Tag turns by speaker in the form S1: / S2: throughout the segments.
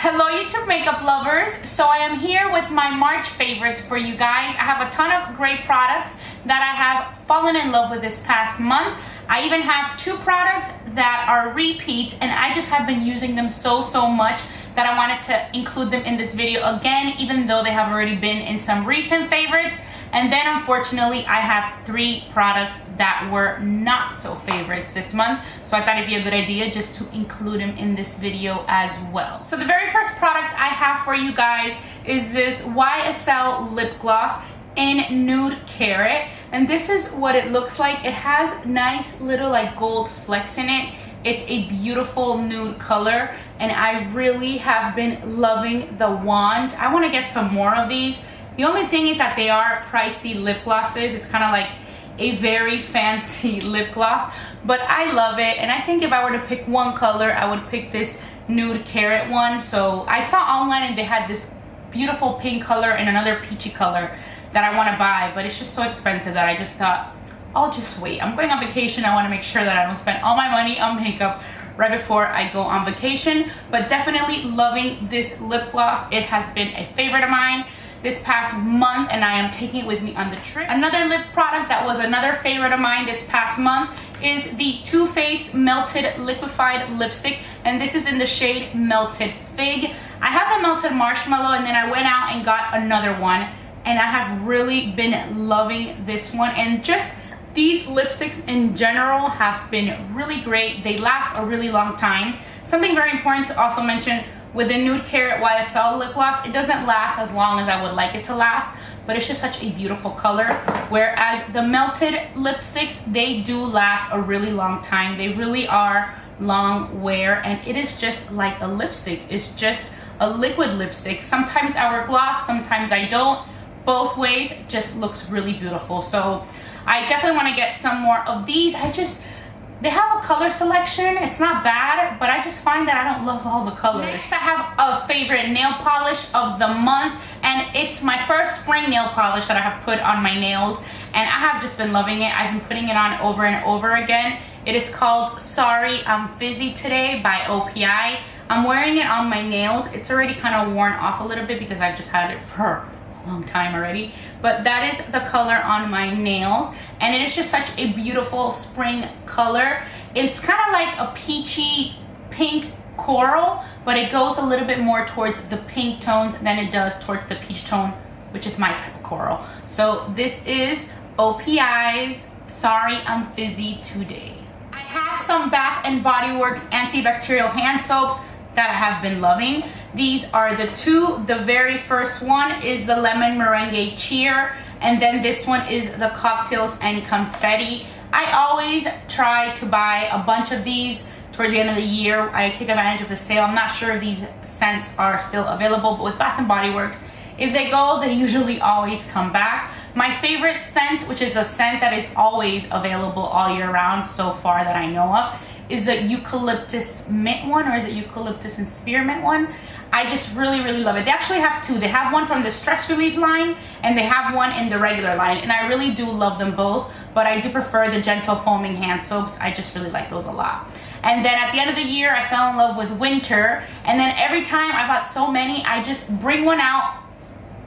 S1: Hello YouTube makeup lovers. So I am here with my March favorites for you guys. I have a ton of great products that I have fallen in love with this past month. I even have two products that are repeats and I just have been using them so much that I wanted to include them in this video again, even though they have already been in some recent favorites. And then unfortunately I have three products that were not so favorites this month, so I thought it'd be a good idea just to include them in this video as well. So the very first product I have for you guys is this YSL lip gloss in Nude Carat, and this is what it looks like. It has nice little like gold flecks in it. It's a beautiful nude color and I really have been loving the wand. I want to get some more of these. The only thing is that they are pricey lip glosses. It's kind of like a very fancy lip gloss, but I love it. And I think if I were to pick one color, I would pick this Nude Carat one. So I saw online and they had this beautiful pink color and another peachy color that I want to buy, but it's just so expensive that I just thought, I'll just wait. I'm going on vacation. I want to make sure that I don't spend all my money on makeup right before I go on vacation. But definitely loving this lip gloss. It has been a favorite of mine this past month and I am taking it with me on the trip. Another lip product that was another favorite of mine this past month is the Too Faced Melted Liquified Lipstick, and this is in the shade Melted Fig. I have the Melted Marshmallow and then I went out and got another one and I have really been loving this one, and just these lipsticks in general have been really great. They last a really long time. Something very important to also mention with the Nude Carat YSL lip gloss, it doesn't last as long as I would like it to last, but it's just such a beautiful color. Whereas the melted lipsticks, they do last a really long time. They really are long wear and it is just like a lipstick. It's just a liquid lipstick. Sometimes I wear gloss, sometimes I don't. Both ways, it just looks really beautiful. So I definitely want to get some more of these. They have a color selection. It's not bad, but I just find that I don't love all the colors. Next, I have a favorite nail polish of the month, and it's my first spring nail polish that I have put on my nails, and I have just been loving it. I've been putting it on over and over again. It is called Sorry I'm Fizzy Today by OPI. I'm wearing it on my nails. It's already kind of worn off a little bit because I've just had it for a long time already, but that is the color on my nails and it is just such a beautiful spring color. It's kind of like a peachy pink coral, but it goes a little bit more towards the pink tones than it does towards the peach tone, which is my type of coral. So this is OPI's Sorry I'm Fizzy Today. I have some Bath and Body Works antibacterial hand soaps that I have been loving. These are the two. The very first one is the Lemon Meringue Cheer, and then this one is the Cocktails and Confetti. I always try to buy a bunch of these towards the end of the year. I take advantage of the sale. I'm not sure if these scents are still available, but with Bath and Body Works, if they go, they usually always come back. My favorite scent, which is a scent that is always available all year round so far that I know of, is the Eucalyptus Mint one, or is it Eucalyptus and Spearmint one? I just really love it. They actually have two. They have one from the Stress Relief line and they have one in the regular line, and I really do love them both, but I do prefer the Gentle Foaming Hand Soaps. I just really like those a lot. And then at the end of the year, I fell in love with Winter, and then every time I bought so many, I just bring one out.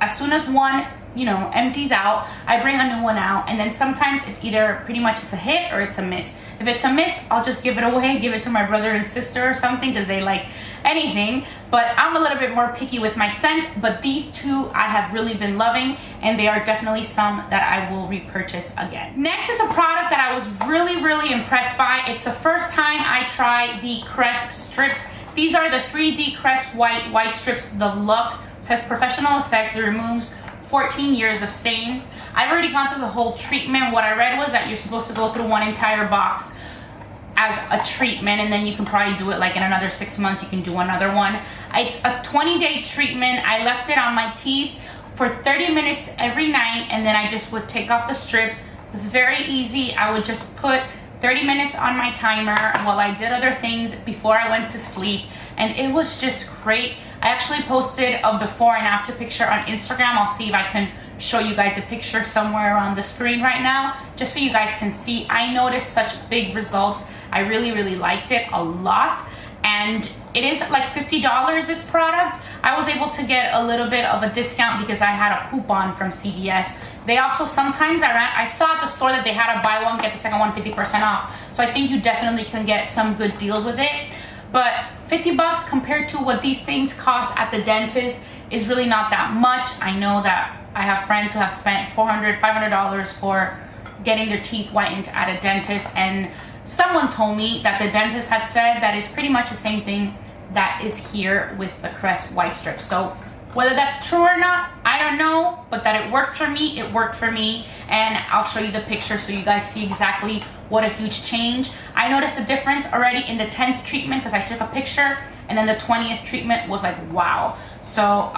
S1: As soon as one, you know, empties out, I bring a new one out, and then sometimes it's either pretty much it's a hit or it's a miss. If it's a miss, I'll just give it away, give it to my brother and sister or something because they like anything. But I'm a little bit more picky with my scent, but these two I have really been loving, and they are definitely some that I will repurchase again. Next is a product that I was really impressed by. It's the first time I tried the Crest strips. These are the 3D Crest white strips, the Luxe. It says professional effects. It removes 14 years of stains. I've already gone through the whole treatment. What I read was that you're supposed to go through one entire box as a treatment, and then you can probably do it like in another 6 months, you can do another one. It's a 20-day treatment. I left it on my teeth for 30 minutes every night, and then I just would take off the strips. It was very easy. I would just put 30 minutes on my timer while I did other things before I went to sleep, and it was just great. I actually posted a before and after picture on Instagram. I'll see if I can show you guys a picture somewhere on the screen right now, just so you guys can see. I noticed such big results. I really liked it a lot, and It is like $50, this product. I was able to get a little bit of a discount because I had a coupon from CVS. They also sometimes, I saw at the store that they had a buy one, get the second one 50% off. So I think you definitely can get some good deals with it. But 50 bucks compared to what these things cost at the dentist is really not that much. I know that I have friends who have spent $400, $500 for getting their teeth whitened at a dentist, and someone told me that the dentist had said that it's pretty much the same thing that is here with the Crest Whitestrips. So whether that's true or not, I don't know, but that it worked for me, it worked for me. And I'll show you the picture so you guys see exactly what a huge change. I noticed a difference already in the 10th treatment because I took a picture, and then the 20th treatment was like, wow. So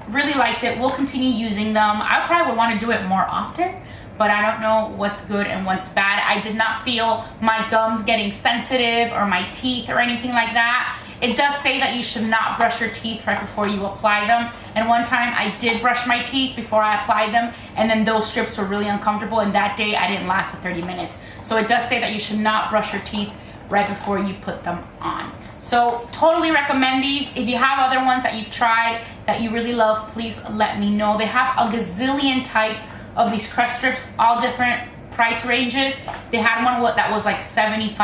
S1: really liked it. We'll continue using them. I probably would want to do it more often, but I don't know what's good and what's bad. I did not feel my gums getting sensitive or my teeth or anything like that. It does say that you should not brush your teeth right before you apply them. And one time I did brush my teeth before I applied them, and then those strips were really uncomfortable, and that day I didn't last the 30 minutes. So it does say that you should not brush your teeth right before you put them on. So totally recommend these. If you have other ones that you've tried that you really love, please let me know. They have a gazillion types of these Crest strips, all different price ranges. They had one that was like $75,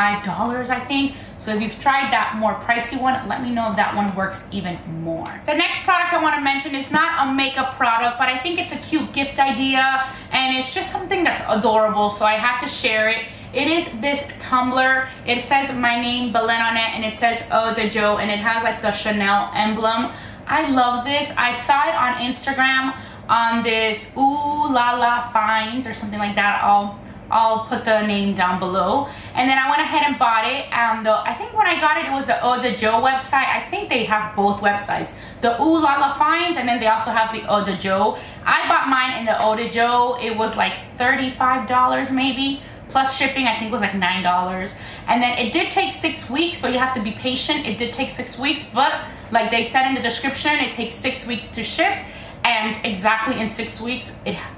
S1: I think. So if you've tried that more pricey one, let me know if that one works even more. The next product I want to mention is not a makeup product, but I think it's a cute gift idea, and it's just something that's adorable, so I had to share it. It is this tumbler. It says my name, Belen, on it, and it says Eau de Jo, and it has like the Chanel emblem. I love this. I saw it on Instagram on this Ooh La La Finds or something like that. I'll put the name down below. And then I went ahead and bought it. And I think when I got it, it was the Eau de Jo website. I think they have both websites, the Ooh La La Finds, and then they also have the Eau de Jo. I bought mine in the Eau de Jo. It was like $35 maybe, plus shipping I think was like $9. And then it did take 6 weeks, so you have to be patient. It did take 6 weeks, but like they said in the description, it takes 6 weeks to ship. And exactly in 6 weeks,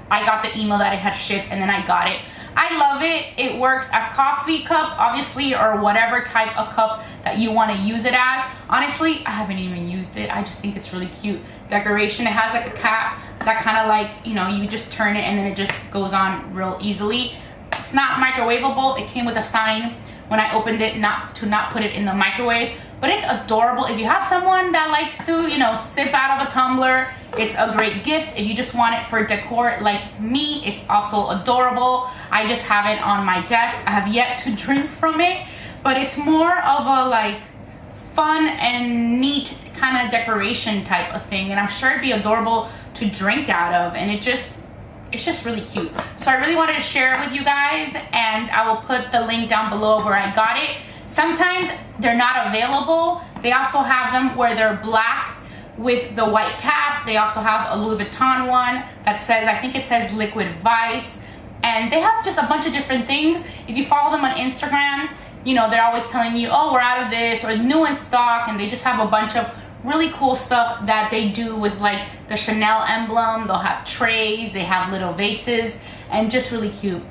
S1: I got the email that it had shipped, and then I got it. I love it. It works as coffee cup, obviously, or whatever type of cup that you want to use it as. Honestly, I haven't even used it. I just think it's really cute decoration. It has like a cap that kind of like, you know, you just turn it and then it just goes on real easily. It's not microwavable. It came with a sign when I opened it not to put it in the microwave, but it's adorable. If you have someone that likes to, you know, sip out of a tumbler, it's a great gift. If you just want it for decor like me, it's also adorable. I just have it on my desk. I have yet to drink from it, but it's more of a like fun and neat kind of decoration type of thing, and I'm sure it'd be adorable to drink out of, and it's just really cute. So I really wanted to share it with you guys, and I will put the link down below where I got it. Sometimes they're not available. They also have them where they're black with the white cap. They also have a Louis Vuitton one that says, I think it says Liquid Vice, and they have just a bunch of different things. If you follow them on Instagram, you know, they're always telling you, oh, we're out of this, or new in stock, and they just have a bunch of really cool stuff that they do with like the Chanel emblem. They'll have trays, they have little vases, and just really cute.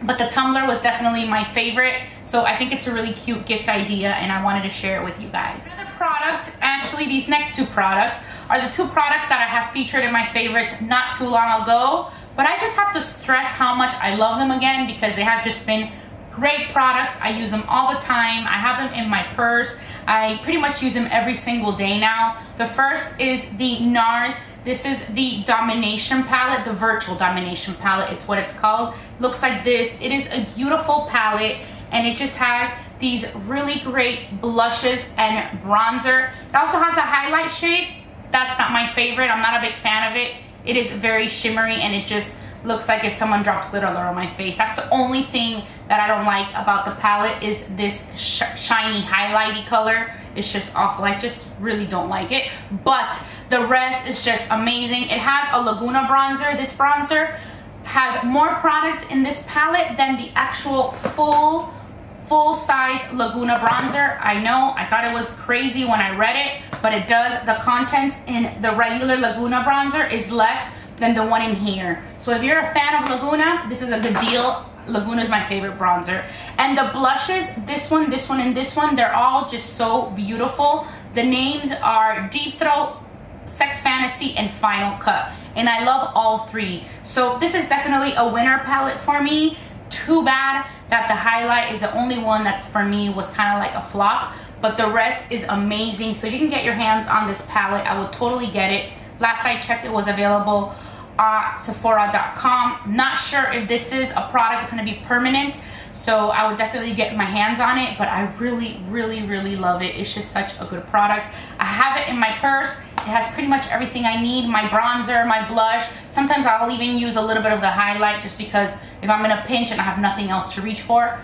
S1: But the tumbler was definitely my favorite, so I think it's a really cute gift idea, and I wanted to share it with you guys. Another product, actually these next two products are the two products that I have featured in my favorites not too long ago, but I just have to stress how much I love them again because they have just been great products. I use them all the time. I have them in my purse. I pretty much use them every single day now. The first is the Nars. This is the Domination palette, the Virtual Domination palette. It's what it's called. Looks like this. It is a beautiful palette, and it just has these really great blushes and bronzer. It also has a highlight shade. That's not my favorite. I'm not a big fan of it. It is very shimmery, and it just looks like if someone dropped glitter on my face. That's the only thing that I don't like about the palette is this shiny highlighty color. It's just awful. I just really don't like it, but the rest is just amazing. It has a Laguna bronzer. This bronzer has more product in this palette than the actual full size Laguna bronzer. I know, I thought it was crazy when I read it, but it does. The contents in the regular Laguna bronzer is less than the one in here. So if you're a fan of Laguna, this is a good deal. Laguna is my favorite bronzer. And the blushes, this one, and this one, they're all just so beautiful. The names are Deep Throat, Sex Fantasy, and Final Cut. And I love all three. So this is definitely a winner palette for me. Too bad that the highlight is the only one that for me was kind of like a flop. But the rest is amazing. So you can get your hands on this palette. I would totally get it. Last I checked, it was available at Sephora.com. Not sure if this is a product that's going to be permanent, so I would definitely get my hands on it, but I really love it. It's just such a good product. I have it in my purse. It has pretty much everything I need. My bronzer, my blush. Sometimes I'll even use a little bit of the highlight just because if I'm in a pinch and I have nothing else to reach for,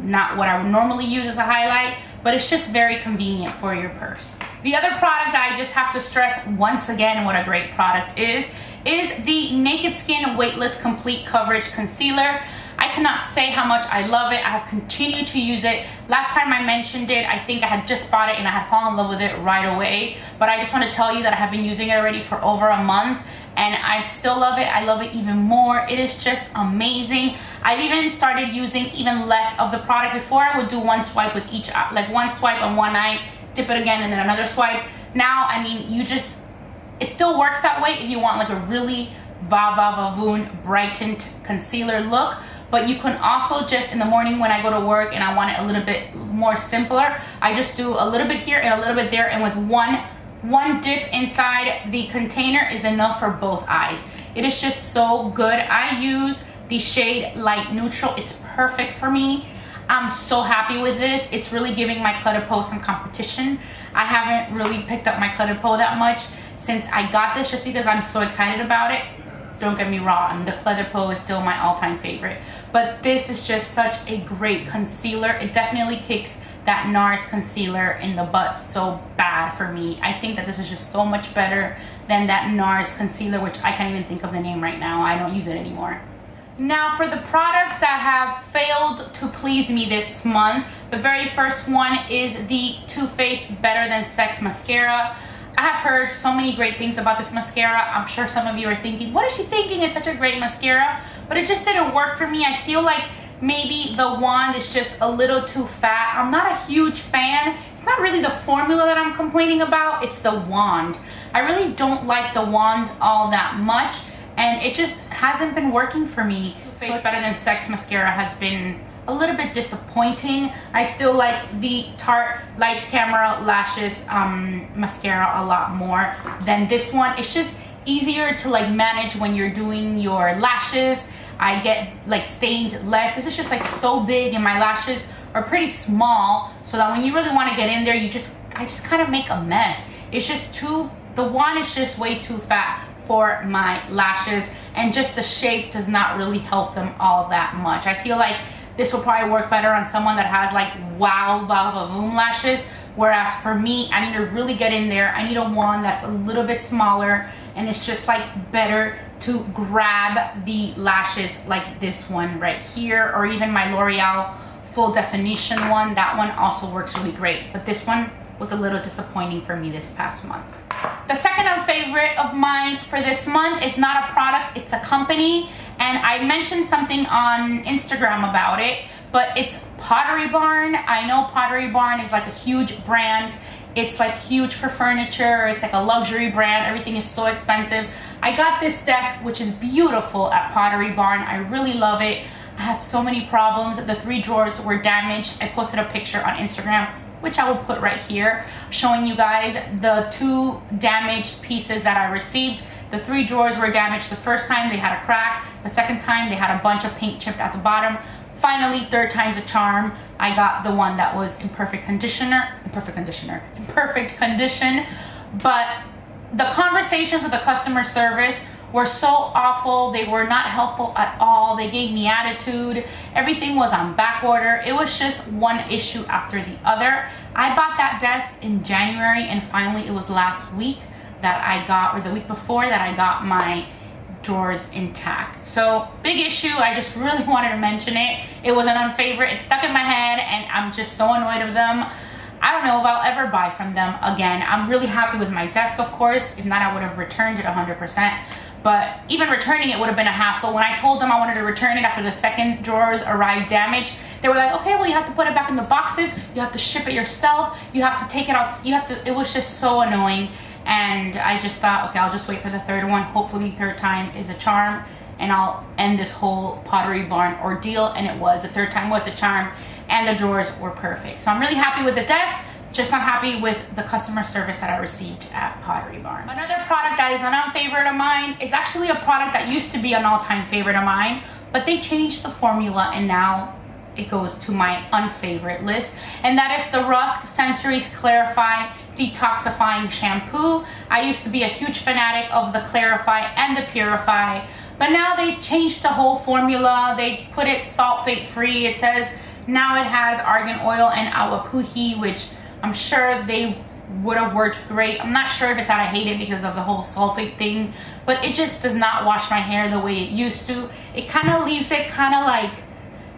S1: not what I would normally use as a highlight, but it's just very convenient for your purse. The other product that I just have to stress once again what a great product is the Naked Skin Weightless Complete Coverage Concealer. I cannot say how much I love it. I have continued to use it. Last time I mentioned it, I think I had just bought it and I had fallen in love with it right away. But I just want to tell you that I have been using it already for over a month and I still love it. I love it even more. It is just amazing. I've even started using even less of the product. Before I would do one swipe with each, like one swipe on one eye, dip it again and then another swipe. Now, I mean, it still works that way if you want like a really vavoon brightened concealer look, but you can also just in the morning when I go to work and I want it a little bit more simpler, I just do a little bit here and a little bit there, and with one dip inside the container is enough for both eyes. It is just so good. I use the shade Light Neutral. It's perfect for me. I'm so happy with this. It's really giving my Cluttered Peau some competition. I haven't really picked up my Cluttered Peau that much since I got this, just because I'm so excited about it. Don't get me wrong, the Cluttered Peau is still my all-time favorite, but this is just such a great concealer. It definitely kicks that Nars concealer in the butt so bad for me. I think that this is just so much better than that Nars concealer, which I can't even think of the name right now. I don't use it anymore. Now for the products that have failed to please me this month, the very first one is the Too Faced Better Than Sex Mascara. I have heard so many great things about this mascara. I'm sure some of you are thinking, what is she thinking? It's such a great mascara. But it just didn't work for me. I feel like maybe the wand is just a little too fat. I'm not a huge fan. It's not really the formula that I'm complaining about. It's the wand. I really don't like the wand all that much. And it just hasn't been working for me. Too Faced Better Than Sex Mascara has been a little bit disappointing. I still like the Tarte Lights Camera Lashes mascara a lot more than this one. It's just easier to like manage when you're doing your lashes. I get like stained less. This is just like so big and my lashes are pretty small, so that when you really want to get in there, I just kind of make a mess. It's just the wand is just way too fat for my lashes, and just the shape does not really help them all that much. I feel like this will probably work better on someone that has like wow vavoom lashes, whereas for me, I need to really get in there. I need a wand that's a little bit smaller, and it's just like better to grab the lashes like this one right here, or even my L'Oreal Full Definition one. That one also works really great, but this one was a little disappointing for me this past month. The second favorite of mine for this month is not a product, it's a company, and I mentioned something on Instagram about it, but it's Pottery Barn. I know Pottery Barn is like a huge brand. It's like huge for furniture. It's like a luxury brand. Everything is so expensive. I got this desk, which is beautiful, at Pottery Barn. I really love it. I had so many problems. The 3 drawers were damaged. I posted a picture on Instagram, which I will put right here, showing you guys the 2 damaged pieces that I received. The 3 drawers were damaged the first time, they had a crack. The second time, they had a bunch of paint chipped at the bottom. Finally, 3rd time's a charm. I got the one that was in perfect condition. But the conversations with the customer service were so awful. They were not helpful at all. They gave me attitude. Everything was on back order. It was just one issue after the other. I bought that desk in January, and finally it was last week that I got, or the week before, that I got my drawers intact. So big issue. I just really wanted to mention it. It was an unfavorite. It stuck in my head and I'm just so annoyed of them. I don't know if I'll ever buy from them again. I'm really happy with my desk, of course. If not, I would have returned it 100%. but even returning it would have been a hassle. When I told them I wanted to return it after the second drawers arrived damaged, they were like, okay, well, you have to put it back in the boxes, you have to ship it yourself, you have to take it out, it was just so annoying. And I just thought, okay, I'll just wait for the third one. Hopefully third time is a charm, and I'll end this whole Pottery Barn ordeal. And it was, the third time was a charm, and the drawers were perfect. So I'm really happy with the desk, just not happy with the customer service that I received at Pottery Barn. Another product that is an unfavorite of mine is actually a product that used to be an all-time favorite of mine, but they changed the formula and now it goes to my unfavorite list, and that is the Rusk Sensories Clarify Detoxifying Shampoo. I used to be a huge fanatic of the Clarify and the Purify, but now they've changed the whole formula. They put it sulfate-free. It says now it has argan oil and awapuhi, which I'm sure they would have worked great. I'm not sure if it's that I hate it because of the whole sulfate thing, but it just does not wash my hair the way it used to. It kind of leaves it kind of like,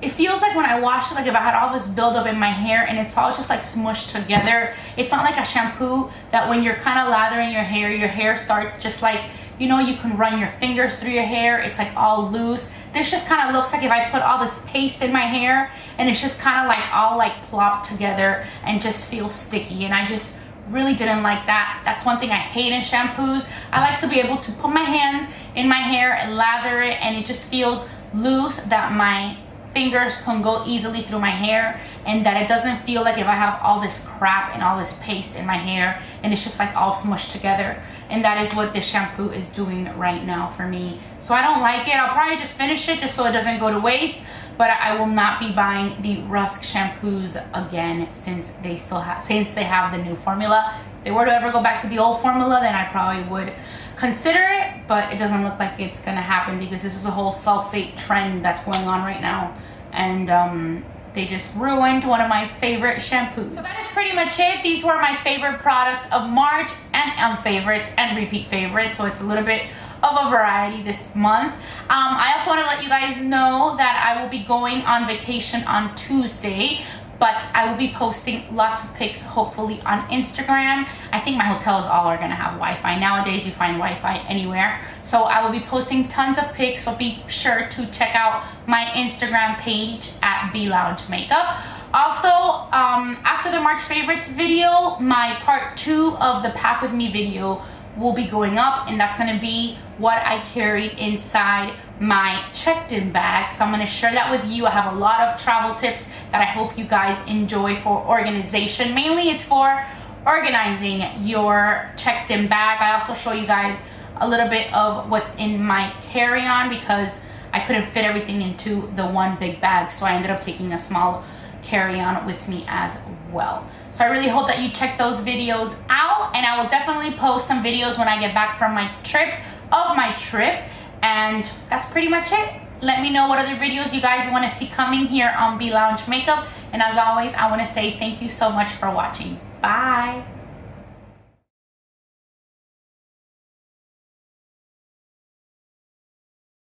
S1: it feels like when I wash it, like if I had all this buildup in my hair and it's all just like smushed together. It's not like a shampoo that when you're kind of lathering your hair starts just like, you know, you can run your fingers through your hair. It's like all loose. This just kind of looks like if I put all this paste in my hair and it's just kind of like all like plopped together and just feels sticky. And I just really didn't like that. That's one thing I hate in shampoos. I like to be able to put my hands in my hair and lather it, and it just feels loose, that my fingers can go easily through my hair, and that it doesn't feel like if I have all this crap and all this paste in my hair and it's just like all smushed together. And that is what this shampoo is doing right now for me. So I don't like it. I'll probably just finish it just so it doesn't go to waste, but I will not be buying the Rusk shampoos again since they have the new formula. If they were to ever go back to the old formula, then I probably would consider it, but it doesn't look like it's gonna happen because this is a whole sulfate trend that's going on right now, and they just ruined one of my favorite shampoos. So that is pretty much it. These were my favorite products of March, and unfavorites and repeat favorites, so it's a little bit of a variety this month. I also want to let you guys know that I will be going on vacation on Tuesday, but I will be posting lots of pics, hopefully on Instagram. I think my hotels all are gonna have Wi-Fi. Nowadays you find Wi-Fi anywhere. So I will be posting tons of pics, so be sure to check out my Instagram page at BLoungeMakeup. Also, after the March favorites video, my part 2 of the Pack With Me video will be going up, and that's gonna be what I carried inside my checked-in bag. So I'm gonna share that with you. I have a lot of travel tips that I hope you guys enjoy for organization. Mainly it's for organizing your checked-in bag. I also show you guys a little bit of what's in my carry-on because I couldn't fit everything into the one big bag, so I ended up taking a small carry-on with me as well. So I really hope that you check those videos out, and I will definitely post some videos when I get back from my trip, and that's pretty much it. Let me know what other videos you guys want to see coming here on BLoungeMakeup, and as always, I want to say thank you so much for watching. Bye.